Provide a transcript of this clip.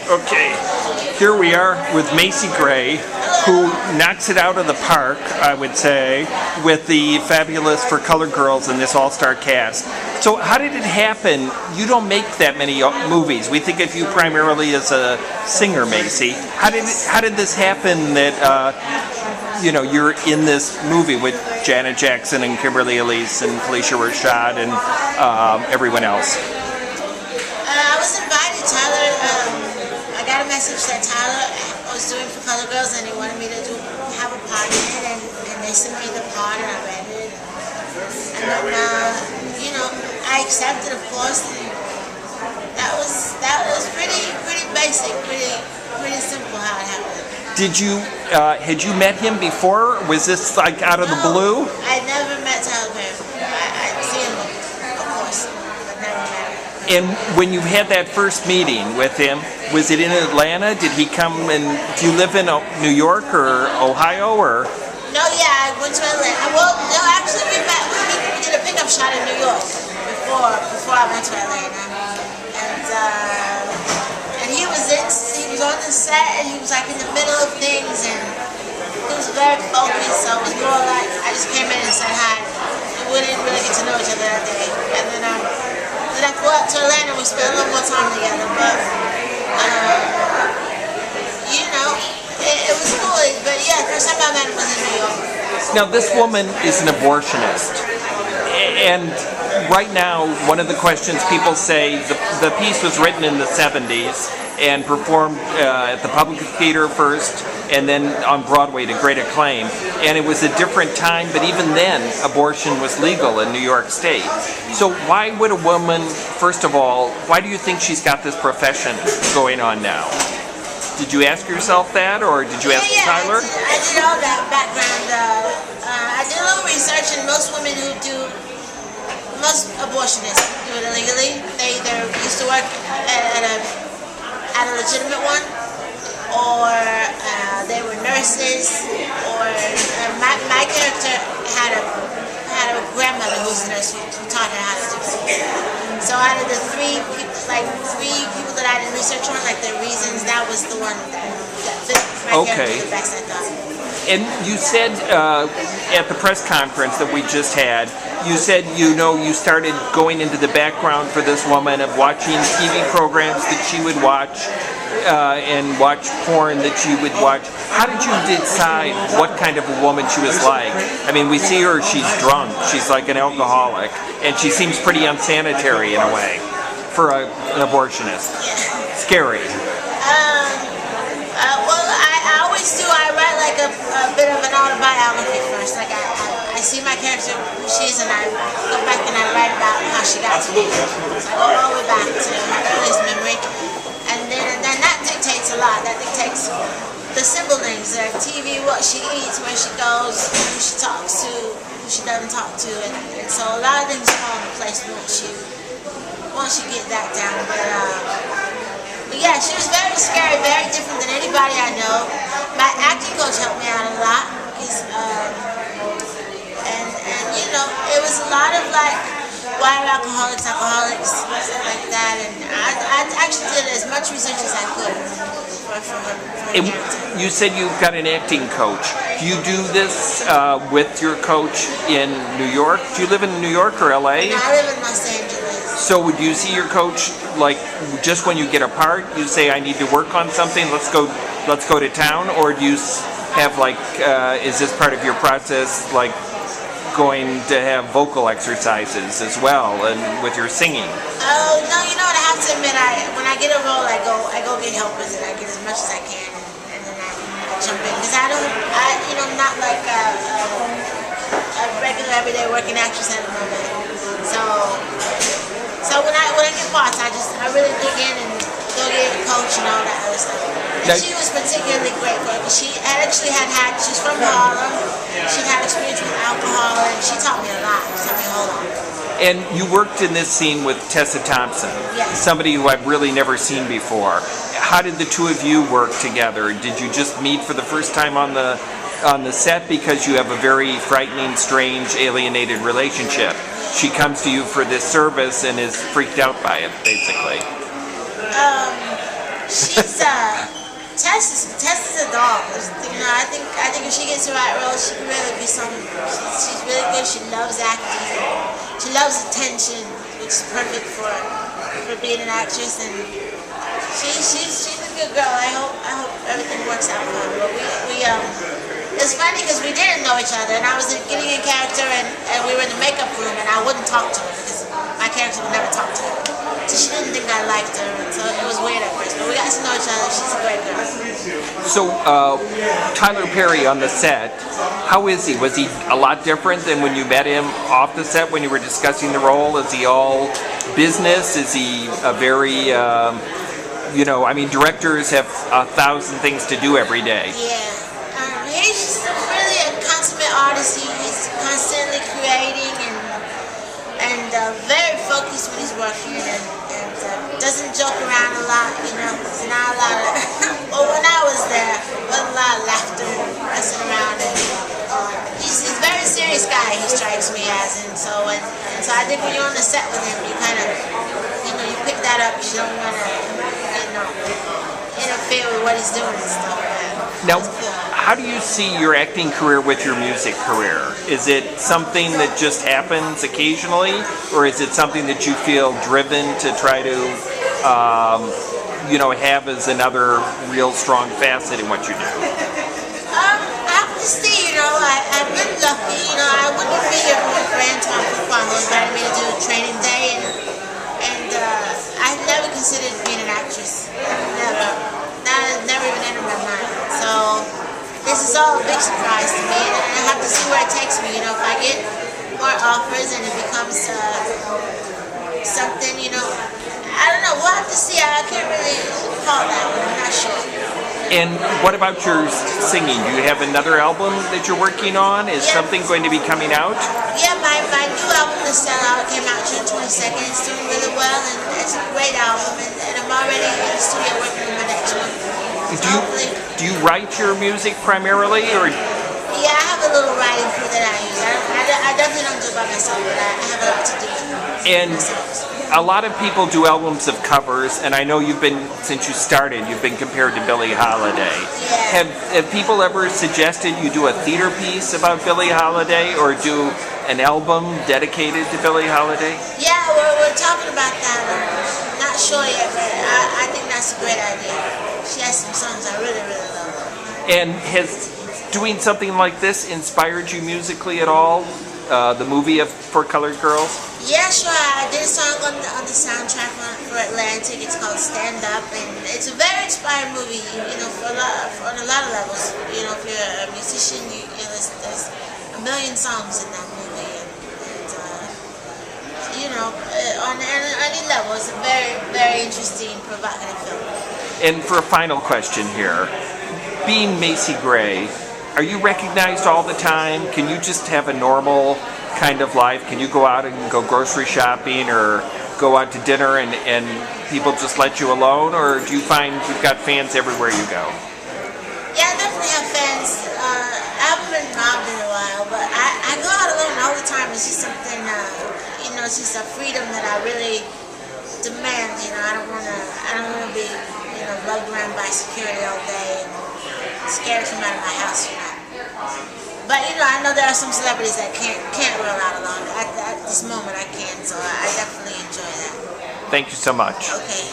Okay, here we are with Macy Gray, who knocks it out of the park, I would say, with the fabulous For Color Girls in this all-star cast. So how did it happen? You don't make that many movies. We think of you primarily as a singer, Macy. How did this happen that you're in this movie with Janet Jackson and Kimberly Elise and Felicia Rashad and everyone else? I was invited. I got a message that Tyler was doing For Color Girls and he wanted me to have a part in it, and they sent me the part and I read it. And then, I accepted, of course. And that was pretty basic, pretty simple how it happened. Had you met him before? Was this like out of the blue? I never met Tyler Perry. I'd seen him, of course, but never met him. And when you had that first meeting with him, was it in Atlanta? Did he come and do you live in New York or Ohio or? No, yeah, I went to Atlanta. Well, no, actually we did a pickup shot in New York before I went to Atlanta. And he was on the set and he was like in the middle of things and he was very focused, so it was more like I just came in and said hi. We didn't really get to know each other that day. And then I flew out to Atlanta. We spent a little more time together, but it was cool. But yeah, the first time I met him was in New York. Now this woman is an abortionist, and right now one of the questions people say the piece was written in the 70s and performed at the Public Theater first, and then on Broadway to great acclaim. And it was a different time, but even then, abortion was legal in New York State. So why would a woman, first of all, why do you think she's got this profession going on now? Did you ask yourself that, or did you ask Tyler? I did all that background. I did a little research, and most abortionists do it illegally. They either used to work at a legitimate one, or they were nurses, or my character had a grandmother who was a nurse who taught her how to do it. So out of the three people that I did research on, like their reasons, that was the one that fit my character the best, I thought. And you said at the press conference that we just had, you said you started going into the background for this woman of watching TV programs that she would watch and watch porn that she would watch. How did you decide what kind of a woman she was like? I mean, we see her, she's drunk, she's like an alcoholic, and she seems pretty unsanitary in a way for an abortionist. Scary. I write like a bit of an autobiography first. Like I see my character, who she is, and I go back and I write about how she got to me. So I go all the way back to my earliest memory, and then that dictates a lot. That dictates the simple things, like TV, what she eats, where she goes, who she talks to, who she doesn't talk to, and so a lot of things fall into place once you get that down. But yeah, she was very scary, very different than anybody I know. My acting coach helped me out a lot, and it was a lot of like, why are alcoholics, stuff like that, and I actually did as much research as I could for her. You said you got an acting coach. Do you do this with your coach in New York? Do you live in New York or LA? No, I live in Los Angeles. So would you see your coach like just when you get a part, you say I need to work on something, let's go to town, or do you have like is this part of your process, like going to have vocal exercises as well and with your singing? Oh no, you know what, I have to admit, when I get a role, I go get help with it. I get as much as I can, and then I jump in, because I'm not like a regular everyday working actress at the moment. So when I get parts, I really dig in and go get a coach and all that other stuff. And she was particularly great for it, because she's from Harlem. She'd had experience with alcohol, and she taught me a lot. She taught me a whole lot. And you worked in this scene with Tessa Thompson, yes. Somebody who I've really never seen before. How did the two of you work together? Did you just meet for the first time on the set because you have a very frightening, strange, alienated relationship? She comes to you for this service and is freaked out by it, basically. She's Tess is a dog. You know, I think if she gets the right role, she can really be some. She's really good. She loves acting. She loves attention, which is perfect for being an actress. And she's a good girl. I hope everything works out for her. But it's funny because we didn't know each other, and I was getting in character, and we were in the makeup room, and I wouldn't talk to her because my character would never talk to her. So she didn't think I liked her, and so it was weird at first. But we got to know each other. She's a great girl. So, Tyler Perry on the set, how is he? Was he a lot different than when you met him off the set when you were discussing the role? Is he all business? Is he a very, directors have 1,000 things to do every day. Yeah. He's just really a consummate artist. He's constantly creating and very focused when he's working and doesn't joke around a lot, There's not a lot of, well, when I was there, wasn't a lot of laughter and messing around. And he's a very serious guy, he strikes me as. And so I think when you're on the set with him, you kind of, you pick that up. You don't want to, interfere with what he's doing and stuff. Now, how do you see your acting career with your music career? Is it something that just happens occasionally, or is it something that you feel driven to try to, have as another real strong facet in what you do? I have to see, I've been lucky, I wouldn't be here for Grand Time Football who invited me to do a training day, and I've never considered being an actress. That has never even entered my mind. So this is all a big surprise to me, and I have to see where it takes me. If I get more offers and it becomes something, I don't know. We'll have to see. I can't really call that one. I'm not sure. And what about your singing? Do you have another album that you're working on? Is something going to be coming out? Yeah, my new album, The Sellout, came out June 22nd. It's doing really well, and it's a great album, and I'm already in the studio working on my next one. Do you write your music primarily, or? Yeah, I have a little writing crew that I use. I definitely don't do it by myself, but I have a lot to do with it. And a lot of people do albums of covers, and I know since you started, you've been compared to Billie Holiday. Yeah. Have people ever suggested you do a theater piece about Billie Holiday, or do an album dedicated to Billie Holiday? Yeah, we're talking about that. I'm not sure yet, but I think that's a great idea. She has some songs I really, really love. And has doing something like this inspired you musically at all? The movie For Colored Girls? Yeah, sure. I did a song on the soundtrack for Atlantic. It's called Stand Up, and it's a very inspiring movie. On a lot of levels. If you're a musician, there's a million songs in that movie, and on any level, it's a very, very interesting, provocative film. And for a final question here, being Macy Gray, are you recognized all the time? Can you just have a normal kind of life? Can you go out and go grocery shopping or go out to dinner and people just let you alone? Or do you find you've got fans everywhere you go? Yeah, I definitely have fans. I haven't been mobbed in a while, but I go out alone all the time. It's just something, it's just a freedom that I really demand. I don't want to be, lugged around by security all day and scared to come out of my house. But I know there are some celebrities that can't roll out alone. At this moment, I can, so I definitely enjoy that. Thank you so much. Okay.